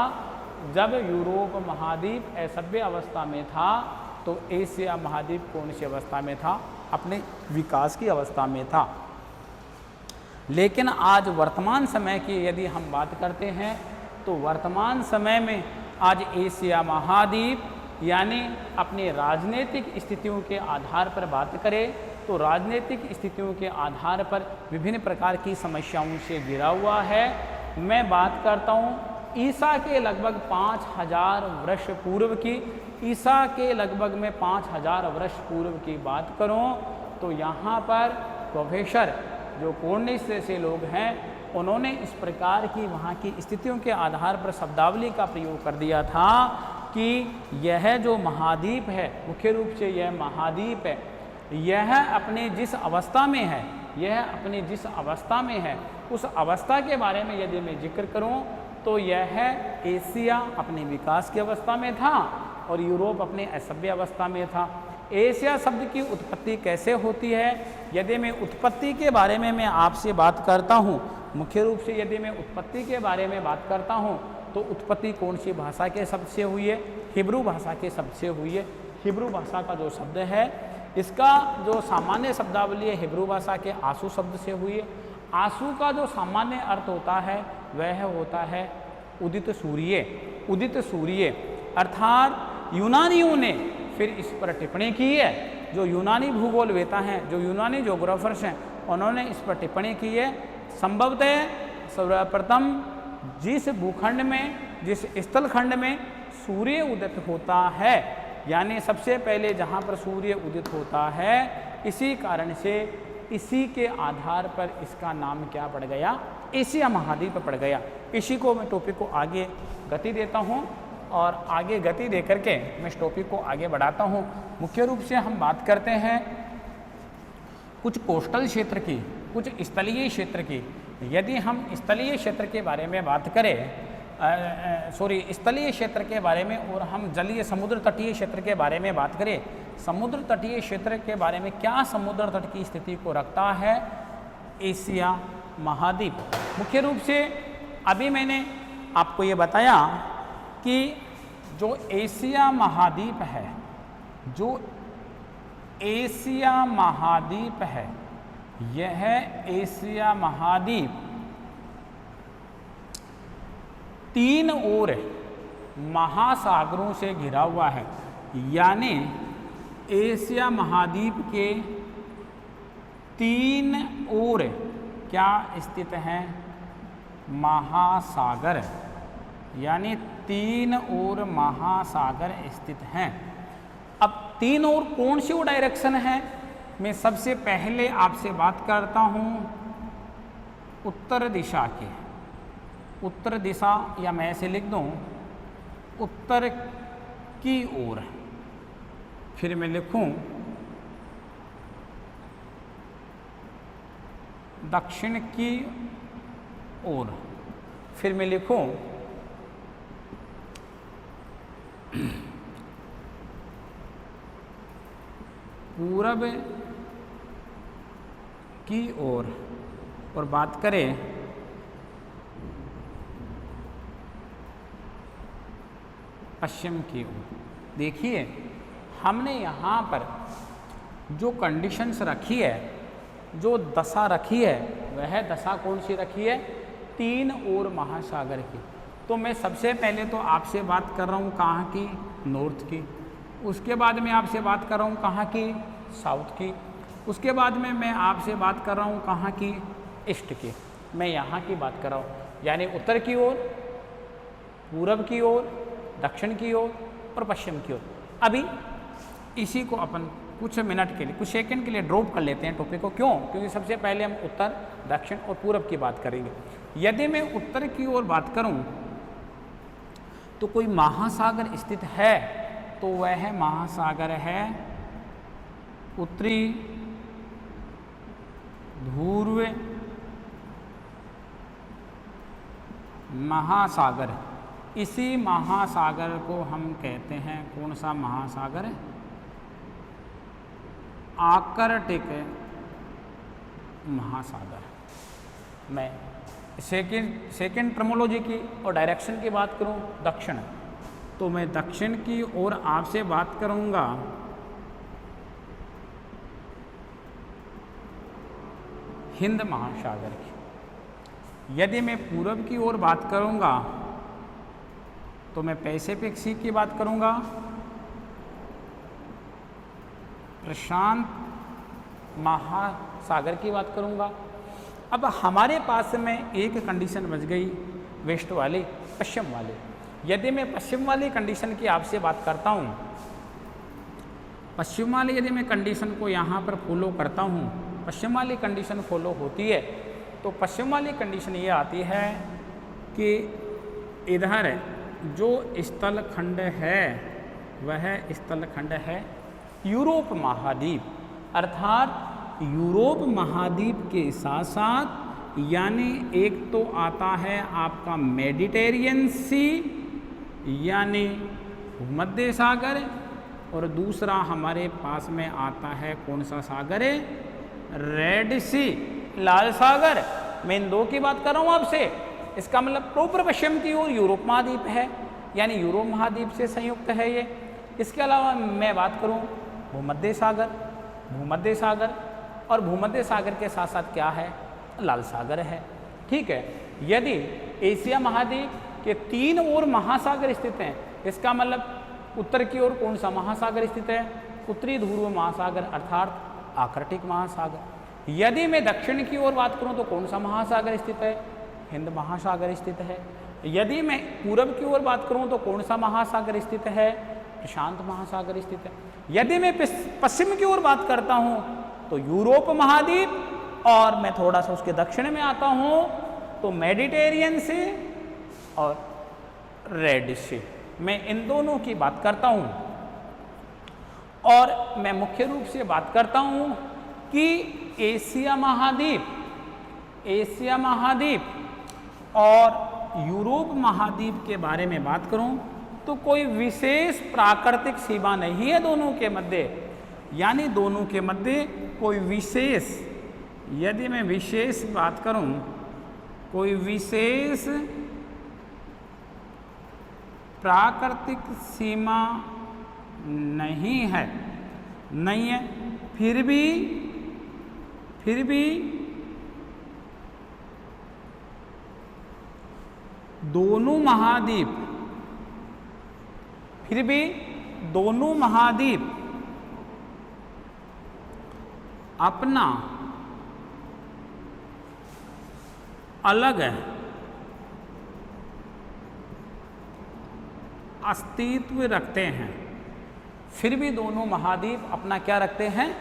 जब यूरोप महाद्वीप असभ्य अवस्था में था तो एशिया महाद्वीप कौन सी अवस्था में था, अपने विकास की अवस्था में था। लेकिन आज वर्तमान समय की यदि हम बात करते हैं तो वर्तमान समय में आज एशिया महाद्वीप यानी अपने राजनीतिक स्थितियों के आधार पर बात करें तो राजनीतिक स्थितियों के आधार पर विभिन्न प्रकार की समस्याओं से घिरा हुआ है। मैं बात करता हूँ ईसा के लगभग 5000 वर्ष पूर्व की, ईसा के लगभग मैं 5000 वर्ष पूर्व की बात करूं तो यहाँ पर प्रोफेसर जो कॉर्निस से लोग हैं उन्होंने इस प्रकार की वहाँ की स्थितियों के आधार पर शब्दावली का प्रयोग कर दिया था कि यह जो महाद्वीप है, मुख्य रूप से यह महाद्वीप है, यह अपने जिस अवस्था में है, यह अपने जिस अवस्था में है उस अवस्था के बारे में यदि मैं जिक्र करूं तो यह एशिया अपने विकास की अवस्था में था और यूरोप अपने असभ्य अवस्था में था। एशिया शब्द की उत्पत्ति कैसे होती है, यदि मैं उत्पत्ति के बारे में मैं आपसे बात करता हूँ, मुख्य रूप से यदि मैं उत्पत्ति के बारे में बात करता हूँ तो उत्पत्ति कौन सी भाषा के शब्द से हुई है, हिब्रू भाषा के शब्द से हुई है। हिब्रू भाषा का जो शब्द है इसका जो सामान्य शब्दावली है हिब्रू भाषा के आंसू शब्द से हुई है। आंसू का जो सामान्य अर्थ होता है वह होता है उदित सूर्य, उदित सूर्य। अर्थात यूनानियों ने फिर इस पर टिप्पणी की है, जो यूनानी भूगोलवेता हैं, जो यूनानी ज्योग्राफर्स हैं, उन्होंने इस पर टिप्पणी की है। संभवतः सर्वप्रथम जिस भूखंड में, जिस स्थलखंड में सूर्य उदित होता है, यानी सबसे पहले जहाँ पर सूर्य उदित होता है, इसी कारण से इसी के आधार पर इसका नाम क्या पड़ गया, एशिया महाद्वीप पड़ गया। इसी को मैं टॉपिक को आगे गति देता हूँ और आगे गति दे करके मैं इस टॉपिक को आगे बढ़ाता हूँ। मुख्य रूप से हम बात करते हैं कुछ कोस्टल क्षेत्र की, कुछ स्थलीय क्षेत्र की। यदि हम स्थलीय क्षेत्र के बारे में बात करें, स्थलीय क्षेत्र के बारे में और हम जलीय समुद्र तटीय क्षेत्र के बारे में बात करें, समुद्र तटीय क्षेत्र के बारे में क्या समुद्र तट की स्थिति को रखता है, एशिया महाद्वीप। मुख्य रूप से अभी मैंने आपको ये बताया कि जो एशिया महाद्वीप है, जो एशिया महाद्वीप है, यह एशिया महाद्वीप तीन ओर महासागरों से घिरा हुआ है। यानी एशिया महाद्वीप के तीन ओर क्या स्थित है, महासागर, यानी तीन ओर महासागर स्थित हैं। अब तीन ओर कौन सी डायरेक्शन है, मैं सबसे पहले आपसे बात करता हूँ उत्तर दिशा की। उत्तर दिशा, या मैं ऐसे लिख दूँ उत्तर की ओर, फिर मैं लिखूँ दक्षिण की ओर, फिर मैं लिखूँ पूरब की ओर, और बात करें पश्चिम की ओर। देखिए हमने यहाँ पर जो कंडीशंस रखी है, जो दशा रखी है, वह दशा कौन सी रखी है, तीन ओर महासागर की। तो मैं सबसे पहले तो आपसे बात कर रहा हूँ कहाँ की, नॉर्थ की। उसके बाद में आपसे बात कर रहा हूँ कहाँ की, साउथ की। उसके बाद में मैं आपसे बात कर रहा हूँ कहाँ की, ईस्ट की। मैं यहाँ की बात कर रहा हूँ, यानी उत्तर की ओर, पूरब की ओर, दक्षिण की ओर और पश्चिम की ओर। अभी इसी को अपन कुछ मिनट के लिए, कुछ सेकंड के लिए ड्रॉप कर लेते हैं टॉपिक को। क्यों? क्योंकि सबसे पहले हम उत्तर, दक्षिण और पूरब की बात करेंगे। यदि मैं उत्तर की ओर बात करूं तो कोई महासागर स्थित है तो वह महासागर है उत्तरी ध्रुव महासागर। इसी महासागर को हम कहते हैं कौन सा महासागर? आर्कटिक महासागर। मैं सेकेंड टर्मोलॉजी की और डायरेक्शन की बात करूं दक्षिण, तो मैं दक्षिण की ओर आपसे बात करूंगा हिंद महासागर की। यदि मैं पूर्व की ओर बात करूंगा तो मैं पैसिफिक सी की बात करूंगा, प्रशांत महासागर की बात करूंगा। अब हमारे पास में एक कंडीशन बच गई वेस्ट वाली, पश्चिम वाली। यदि मैं पश्चिम वाली कंडीशन की आपसे बात करता हूँ, पश्चिम वाली यदि मैं कंडीशन को यहाँ पर फॉलो करता हूँ, पश्चिम वाली कंडीशन फॉलो होती है तो पश्चिम वाली कंडीशन ये आती है कि इधर जो स्थल खंड है वह स्थल खंड है यूरोप महाद्वीप, अर्थात यूरोप महाद्वीप के साथ साथ यानी एक तो आता है आपका मेडिटेरियन सी यानी भूमध्य सागर, और दूसरा हमारे पास में आता है कौन सा सागर है? रेड सी, लाल सागर। मैं इन दो की बात कर रहा हूँ आपसे। इसका मतलब प्रॉपर पश्चिम की ओर यूरोप महाद्वीप है, यानी यूरोप महाद्वीप से संयुक्त है ये। इसके अलावा मैं बात करूँ भूमध्य सागर, भूमध्य सागर, और भूमध्य सागर के साथ साथ क्या है? लाल सागर है। ठीक है। यदि एशिया महाद्वीप के तीन ओर महासागर स्थित हैं, इसका मतलब उत्तर की ओर कौन सा महासागर स्थित है? उत्तरी ध्रुव महासागर अर्थात आर्कटिक महासागर। यदि मैं दक्षिण की ओर बात करूं तो कौन सा महासागर स्थित है? हिंद महासागर स्थित है। यदि मैं पूरब की ओर बात करूं तो कौन सा महासागर स्थित है? प्रशांत महासागर स्थित है। यदि मैं पश्चिम की ओर बात करता हूं तो यूरोप महाद्वीप, और मैं थोड़ा सा उसके दक्षिण में आता हूं तो मेडिटेरियन सी और रेड सी। मैं इन दोनों की बात करता हूं, और मैं मुख्य रूप से बात करता हूं कि एशिया महाद्वीप, एशिया महाद्वीप और यूरोप महाद्वीप के बारे में बात करूं तो कोई विशेष प्राकृतिक सीमा नहीं है दोनों के मध्य, यानी दोनों के मध्य कोई विशेष, यदि मैं विशेष बात करूं, कोई विशेष प्राकृतिक सीमा नहीं है, नहीं है। फिर भी दोनों महाद्वीप, फिर भी दोनों महाद्वीप अपना अलग अस्तित्व रखते हैं। फिर भी दोनों महाद्वीप अपना क्या रखते हैं?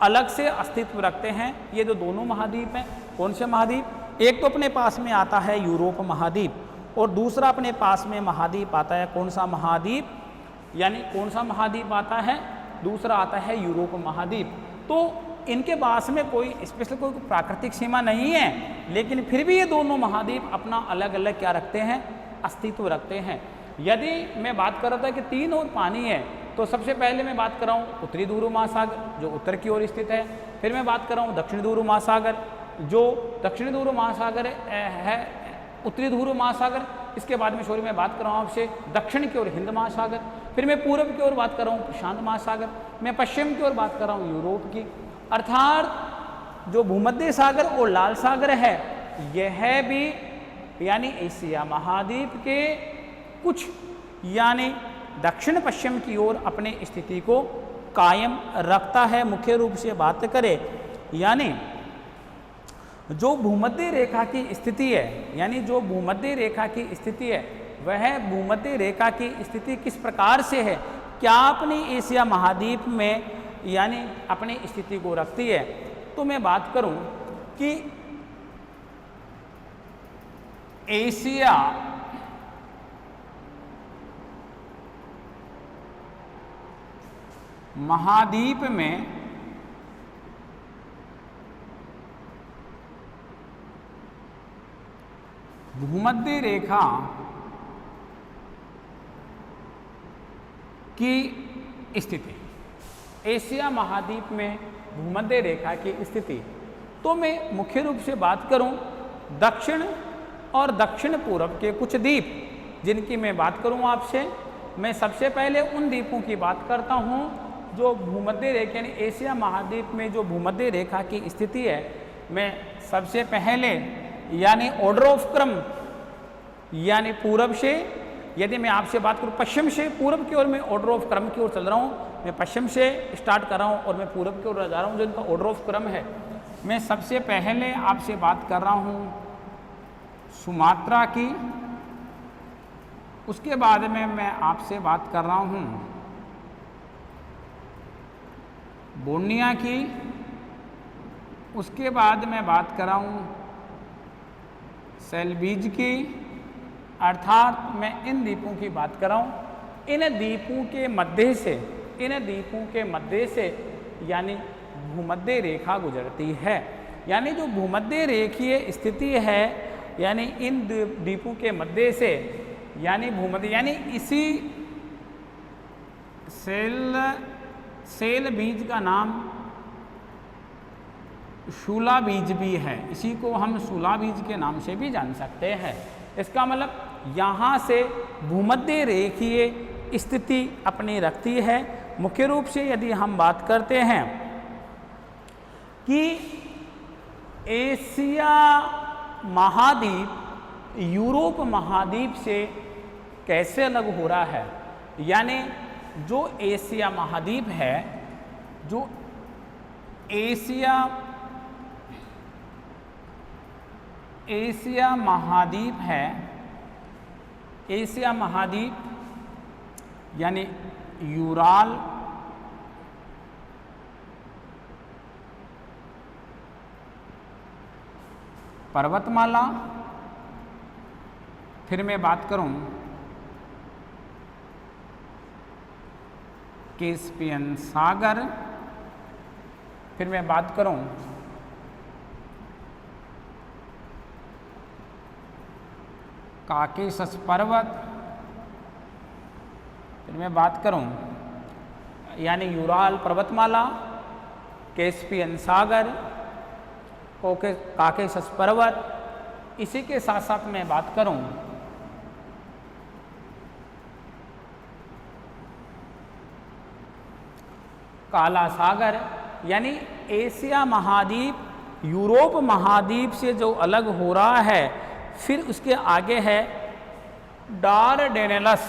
अलग से अस्तित्व रखते हैं। ये जो दोनों महाद्वीप हैं, कौन से महाद्वीप? एक तो अपने पास में आता है यूरोप महाद्वीप, और दूसरा अपने पास में महाद्वीप आता है कौन सा महाद्वीप? यानी कौन सा महाद्वीप आता है? दूसरा आता है यूरोप महाद्वीप। तो इनके पास में कोई स्पेशल कोई प्राकृतिक सीमा नहीं है, लेकिन फिर भी ये दोनों महाद्वीप अपना अलग अलग क्या रखते हैं? अस्तित्व रखते हैं। यदि मैं बात कर रहा था कि तीन ओर पानी है, तो सबसे पहले मैं बात कर रहा हूँ उत्तरी ध्रुव महासागर जो उत्तर की ओर स्थित है। फिर मैं बात कर रहा हूँ दक्षिण ध्रुव महासागर जो दक्षिण ध्रुव महासागर है, उत्तरी ध्रुव महासागर। इसके बाद में मैं बात कर रहा हूँ आपसे दक्षिण की ओर हिंद महासागर। फिर मैं पूर्व की ओर बात कर रहा हूँ प्रशांत महासागर। मैं पश्चिम की ओर बात कर रहा हूँ यूरोप की। अर्थात जो भूमध्य सागर और लाल सागर है, यह भी यानी एशिया महाद्वीप के कुछ यानी दक्षिण पश्चिम की ओर अपने स्थिति को कायम रखता है। मुख्य रूप से बात करें, यानी जो भूमध्य रेखा की स्थिति है, यानी जो भूमध्य रेखा की स्थिति है, वह भूमध्य रेखा की स्थिति किस प्रकार से है, क्या अपनी एशिया महाद्वीप में यानी अपनी स्थिति को रखती है। तो मैं बात करूं कि महाद्वीप में भूमध्य रेखा की स्थिति, एशिया महाद्वीप में भूमध्य रेखा की स्थिति। तो मैं मुख्य रूप से बात करूं दक्षिण और दक्षिण पूर्व के कुछ द्वीप जिनकी मैं बात करूं आपसे, मैं सबसे पहले उन द्वीपों की बात करता हूं जो भूमध्य रेखा यानी एशिया महाद्वीप में जो भूमध्य रेखा की स्थिति है। मैं सबसे पहले यानी ऑर्डर ऑफ क्रम यानी पूर्व से, यदि मैं आपसे बात करूं पश्चिम से पूर्व की ओर, मैं ऑर्डर ऑफ क्रम की ओर चल रहा हूं। मैं पश्चिम से स्टार्ट कर रहा हूं और मैं पूर्व की ओर जा रहा हूं जो इनका ऑर्डर ऑफ क्रम है। मैं सबसे पहले आपसे बात कर रहा हूं सुमात्रा की, उसके बाद में मैं आपसे बात कर रहा हूं बोर्निया की, उसके बाद मैं बात कर रहा हूं सेल्वीज की, अर्थात मैं इन द्वीपों की बात कर रहा हूं। इन द्वीपों के मध्य से यानी भूमध्य रेखा गुजरती है। यानी जो भूमध्य रेखीय स्थिति है यानी इन द्वीपों के मध्य से यानी भूमध्य यानी इसी सेल बीज का नाम शूला बीज भी है, इसी को हम शूला बीज के नाम से भी जान सकते हैं। इसका मतलब यहाँ से भूमध्य रेखीय स्थिति अपनी रखती है। मुख्य रूप से यदि हम बात करते हैं कि एशिया महाद्वीप यूरोप महाद्वीप से कैसे अलग हो रहा है, यानी जो एशिया महाद्वीप है, जो एशिया महाद्वीप है, एशिया महाद्वीप यानी यूराल पर्वतमाला, फिर मैं बात करूं कैस्पियन सागर, फिर मैं बात करूं काकेशस पर्वत, फिर मैं बात करूं यानी यूराल पर्वतमाला, कैस्पियन सागर, काकेशस पर्वत, इसी के साथ साथ मैं बात करूं काला सागर, यानी एशिया महाद्वीप यूरोप महाद्वीप से जो अलग हो रहा है। फिर उसके आगे है डारडेनेलस,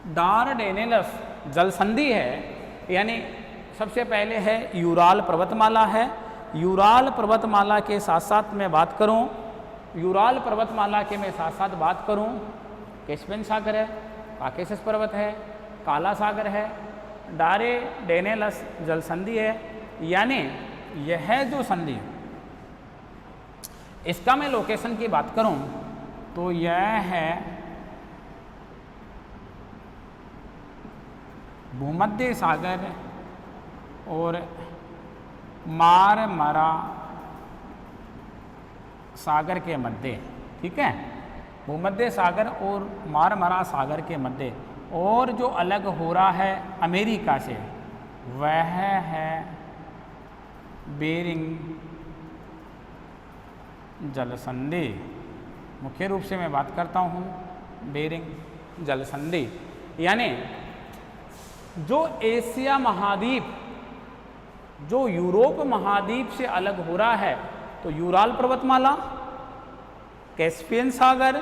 डारडेनेलस जलसंधि है, यानी सबसे पहले है यूराल पर्वतमाला है। यूराल पर्वतमाला के साथ साथ मैं बात करूं, यूराल पर्वतमाला के मैं साथ साथ बात करूं कैस्पियन सागर है, काकेशस पर्वत है, काला सागर है, डारडेनेलस जलसंधि है। यानी यह जो संधि, इसका मैं लोकेशन की बात करूं तो यह है भूमध्य सागर और मारमरा सागर के मध्य, ठीक है, भूमध्य सागर और मारमरा सागर के मध्य। और जो अलग हो रहा है अमेरिका से वह है बेरिंग जलसंधि। मुख्य रूप से मैं बात करता हूँ बेरिंग जलसंधि, यानी जो एशिया महाद्वीप जो यूरोप महाद्वीप से अलग हो रहा है, तो यूराल पर्वतमाला, कैस्पियन सागर,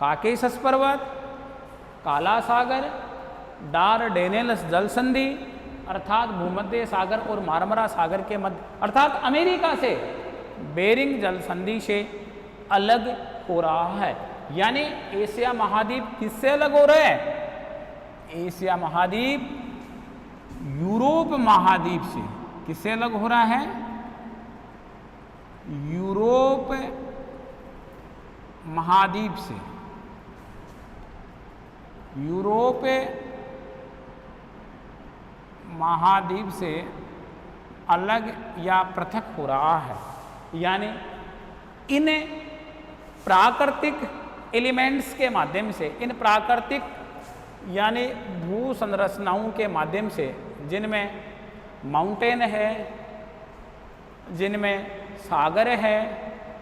काकेशस पर्वत, काला सागर, डारडेनेलस जलसंधि अर्थात भूमध्य सागर और मारमरा सागर के मध्य, अर्थात अमेरिका से बेरिंग जलसंधि से अलग हो रहा है। यानी एशिया महाद्वीप किससे अलग हो रहा है? एशिया महाद्वीप यूरोप महाद्वीप से किससे अलग हो रहा है? यूरोप महाद्वीप से, यूरोप महाद्वीप से अलग या पृथक हो रहा है। यानी इन प्राकृतिक एलिमेंट्स के माध्यम से, इन प्राकृतिक यानी भू संरचनाओं के माध्यम से, जिनमें माउंटेन है, जिनमें सागर है,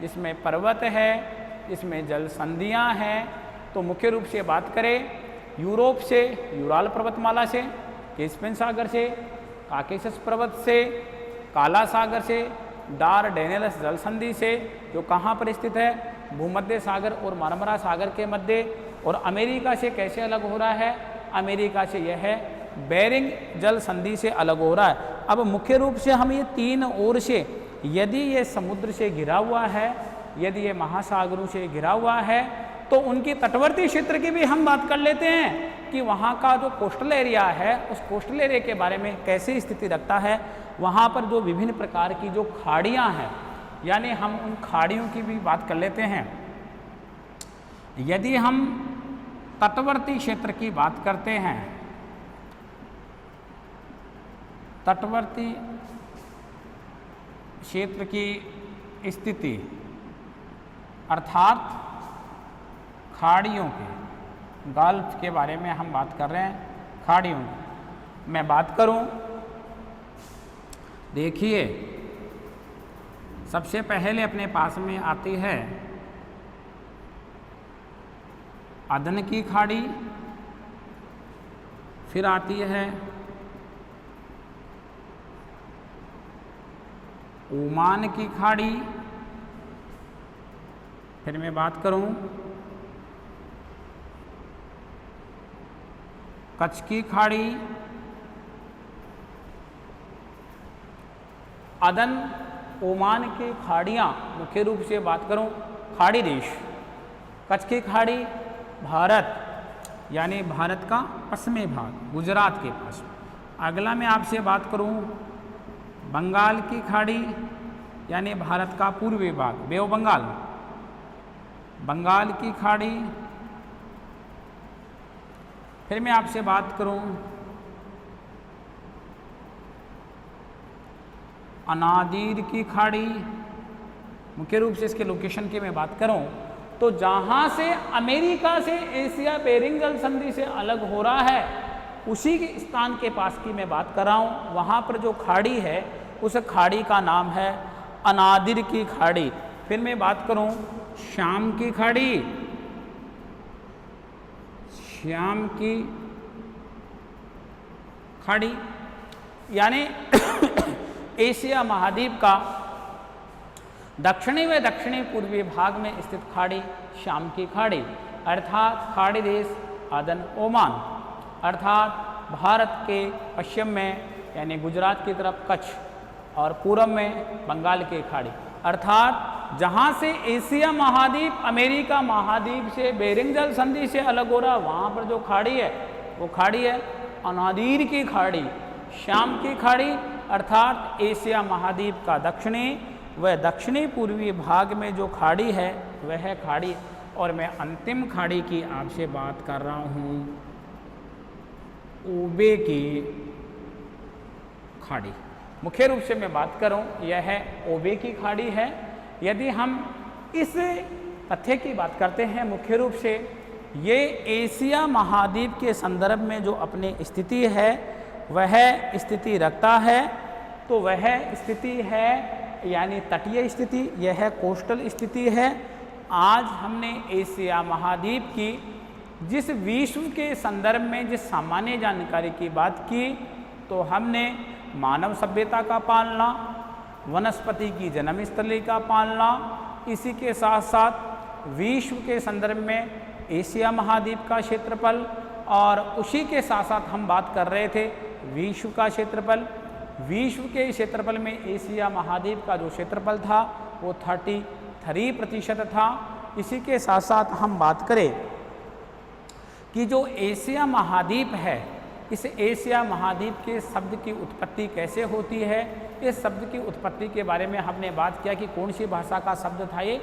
जिसमें पर्वत है, इसमें जल संधियाँ हैं, तो मुख्य रूप से बात करें यूरोप से, यूराल पर्वतमाला से, कैस्पियन सागर से, काकेशस पर्वत से, काला सागर से, डारडेनेल्स जल संधि से, जो कहाँ पर स्थित है, भूमध्य सागर और मार्मरा सागर के मध्य, और अमेरिका से कैसे अलग हो रहा है, अमेरिका से यह है बेरिंग जल संधि से अलग हो रहा है। अब मुख्य रूप से हम ये तीन ओर से, यदि ये समुद्र से घिरा हुआ है, यदि ये महासागरों से घिरा हुआ है, तो उनकी तटवर्ती क्षेत्र की भी हम बात कर लेते हैं कि वहाँ का जो कोस्टल एरिया है, उस कोस्टल एरिया के बारे में कैसे स्थिति रखता है। वहाँ पर जो विभिन्न प्रकार की जो खाड़ियाँ हैं, यानी हम उन खाड़ियों की भी बात कर लेते हैं। यदि हम तटवर्ती क्षेत्र की बात करते हैं, तटवर्ती क्षेत्र की स्थिति अर्थात खाड़ियों के, गल्फ के बारे में हम बात कर रहे हैं, खाड़ियों की मैं बात करूं, देखिए सबसे पहले अपने पास में आती है अदन की खाड़ी, फिर आती है ओमान की खाड़ी, फिर मैं बात करूं कच्छ की खाड़ी, अदन ओमान की खाड़ियाँ मुख्य रूप से बात करूं खाड़ी देश, कच्छ की खाड़ी भारत, यानी भारत का पश्चिमी भाग गुजरात के पास। अगला मैं आपसे बात करूं बंगाल की खाड़ी, यानी भारत का पूर्वी भाग बे ऑफ बंगाल, बंगाल की खाड़ी। फिर मैं आपसे बात करूं अनादीर की खाड़ी, मुख्य रूप से इसके लोकेशन की मैं बात करूं तो जहां से अमेरिका से एशिया बेरिंग जल संधि से अलग हो रहा है, उसी के स्थान के पास की मैं बात कर रहा हूं। वहां पर जो खाड़ी है, उस खाड़ी का नाम है अनादिर की खाड़ी। फिर मैं बात करूं शाम की खाड़ी, श्याम की खाड़ी, यानी एशिया महाद्वीप का दक्षिणी व दक्षिणी पूर्वी भाग में स्थित खाड़ी शाम की खाड़ी, अर्थात खाड़ी देश अदन ओमान, अर्थात भारत के पश्चिम में यानी गुजरात की तरफ कच्छ और पूरब में बंगाल की खाड़ी, अर्थात जहाँ से एशिया महाद्वीप अमेरिका महाद्वीप से बेरिंग जल संधि से अलग हो रहा, वहाँ पर जो खाड़ी है वो खाड़ी है अनादीर की खाड़ी, शाम की खाड़ी, अर्थात एशिया महाद्वीप का दक्षिणी व दक्षिणी पूर्वी भाग में जो खाड़ी है वह खाड़ी। और मैं अंतिम खाड़ी की आपसे बात कर रहा हूँ ओबे की खाड़ी। मुख्य रूप से मैं बात करूं यह है ओबे की खाड़ी है। यदि हम इस तथ्य की बात करते हैं, मुख्य रूप से ये एशिया महाद्वीप के संदर्भ में जो अपनी स्थिति है वह स्थिति रखता है, तो वह स्थिति है यानी तटीय स्थिति, यह कोस्टल स्थिति है। आज हमने एशिया महाद्वीप की जिस विश्व के संदर्भ में जिस सामान्य जानकारी की बात की, तो हमने मानव सभ्यता का पालना, वनस्पति की जन्मस्थली का पालना, इसी के साथ साथ विश्व के संदर्भ में एशिया महाद्वीप का क्षेत्रफल, और उसी के साथ साथ हम बात कर रहे थे विश्व का क्षेत्रफल। विश्व के क्षेत्रफल में एशिया महाद्वीप का जो क्षेत्रफल था वो 33% था। इसी के साथ साथ हम बात करें कि जो एशिया महाद्वीप है, इस एशिया महाद्वीप के शब्द की उत्पत्ति कैसे होती है, इस शब्द की उत्पत्ति के बारे में हमने बात किया कि कौन सी भाषा का शब्द था ये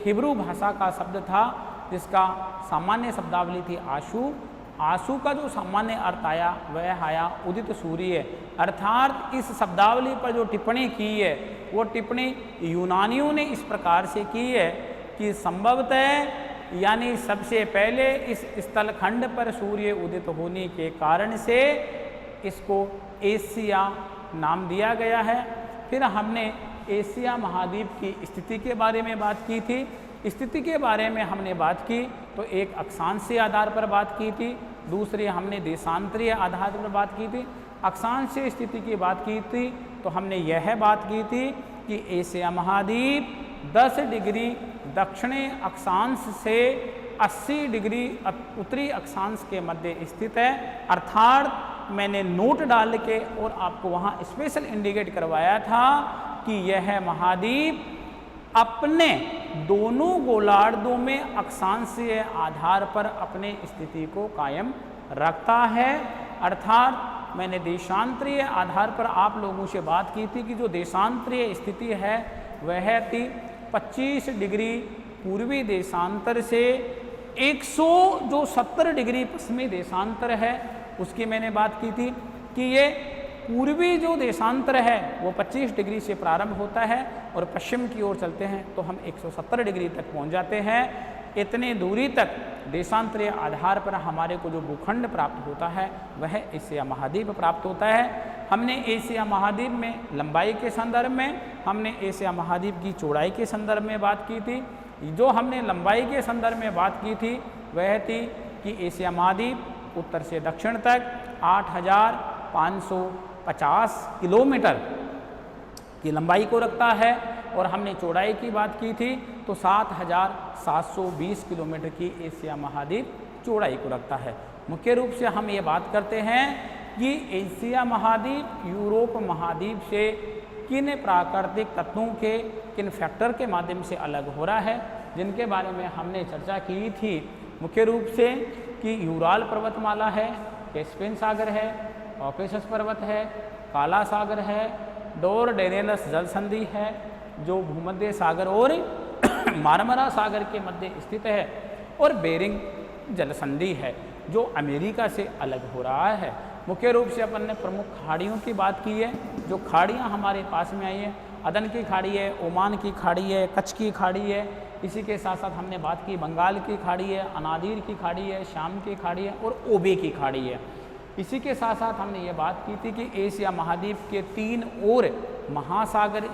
हिब्रू भाषा का शब्द था, जिसका सामान्य शब्दावली थी आशू। आशू का जो सामान्य अर्थ आया वह आया उदित सूर्य, अर्थात इस शब्दावली पर जो टिप्पणी की है वो टिप्पणी यूनानियों ने इस प्रकार से की है कि संभवतः यानी सबसे पहले इस स्थलखंड पर सूर्य उदित होने के कारण से इसको एशिया नाम दिया गया है। फिर हमने एशिया महाद्वीप की स्थिति के बारे में बात की थी। स्थिति के बारे में हमने बात की तो एक अक्षांशीय आधार पर बात की थी, दूसरी हमने देशांतरीय आधार पर बात की थी। अक्षांशीय स्थिति की बात की थी तो हमने यह बात की थी कि एशिया महाद्वीप 10 डिग्री दक्षिणी अक्षांश से 80 डिग्री उत्तरी अक्षांश के मध्य स्थित है। अर्थात मैंने नोट डाल के और आपको वहाँ स्पेशल इंडिकेट करवाया था कि यह महाद्वीप अपने दोनों गोलार्धों में अक्षांशीय आधार पर अपने स्थिति को कायम रखता है। अर्थात मैंने देशांतरीय आधार पर आप लोगों से बात की थी कि जो देशांतरीय स्थिति है वह थी 25 डिग्री पूर्वी देशांतर से 170 डिग्री पश्चिमी देशांतर है, उसकी मैंने बात की थी कि ये पूर्वी जो देशांतर है वो 25 डिग्री से प्रारंभ होता है और पश्चिम की ओर चलते हैं तो हम 170 डिग्री तक पहुंच जाते हैं। इतनी दूरी तक देशांतरीय आधार पर हमारे को जो भूखंड प्राप्त होता है वह एशिया महाद्वीप प्राप्त होता है। हमने एशिया महाद्वीप में लंबाई के संदर्भ में, हमने एशिया महाद्वीप की चौड़ाई के संदर्भ में बात की थी। जो हमने लंबाई के संदर्भ में बात की थी वह थी कि एशिया महाद्वीप उत्तर से दक्षिण तक 8,550 किलोमीटर की लंबाई को रखता है और हमने चौड़ाई की बात की थी तो 7,720 किलोमीटर की एशिया महाद्वीप चौड़ाई को रखता है। मुख्य रूप से हम ये बात करते हैं कि एशिया महाद्वीप यूरोप महाद्वीप से किन प्राकृतिक तत्वों के, किन फैक्टर के माध्यम से अलग हो रहा है, जिनके बारे में हमने चर्चा की थी। मुख्य रूप से कि यूराल पर्वतमाला है, कैस्पियन सागर है, कॉकेसस पर्वत है, काला सागर है, डोरडेनेलस जल संधि है जो भूमध्य सागर और मारमरा सागर के मध्य स्थित है, और बेरिंग जल संधि है जो अमेरिका से अलग हो रहा है। मुख्य रूप से अपन ने प्रमुख खाड़ियों की बात की है, जो खाड़ियाँ हमारे पास में आई हैं, अदन की खाड़ी है, ओमान की खाड़ी है, कच्छ की खाड़ी है, इसी के साथ साथ हमने बात की बंगाल की खाड़ी है, अनादीर की खाड़ी है, शाम की खाड़ी है और ओबे की खाड़ी है। इसी के साथ साथ हमने ये बात की थी कि एशिया महाद्वीप के 3 और महासागर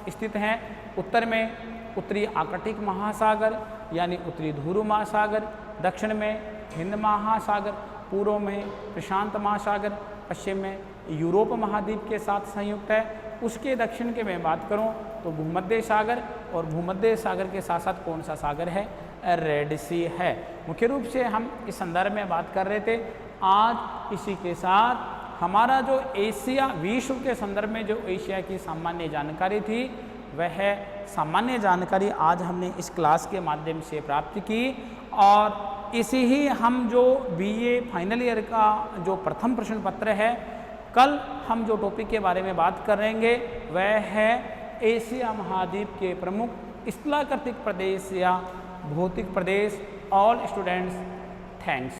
स्थित हैं। उत्तर में उत्तरी आर्कटिक महासागर यानी उत्तरी ध्रुव महासागर, दक्षिण में हिंद महासागर, पूर्व में प्रशांत महासागर, पश्चिम में यूरोप महाद्वीप के साथ संयुक्त है। उसके दक्षिण के मैं बात करूं तो भूमध्य सागर, और भूमध्य सागर के साथ साथ कौन सा सागर है, रेड सी है। मुख्य रूप से हम इस संदर्भ में बात कर रहे थे। आज इसी के साथ हमारा जो एशिया विश्व के संदर्भ में जो एशिया की सामान्य जानकारी थी वह सामान्य जानकारी आज हमने इस क्लास के माध्यम से प्राप्त की, और इसी ही हम जो बीए फाइनल ईयर का जो प्रथम प्रश्न पत्र है, कल हम जो टॉपिक के बारे में बात करेंगे वह है एशिया महाद्वीप के प्रमुख स्थलाकृतिक प्रदेश या भौतिक प्रदेश। All students, thanks.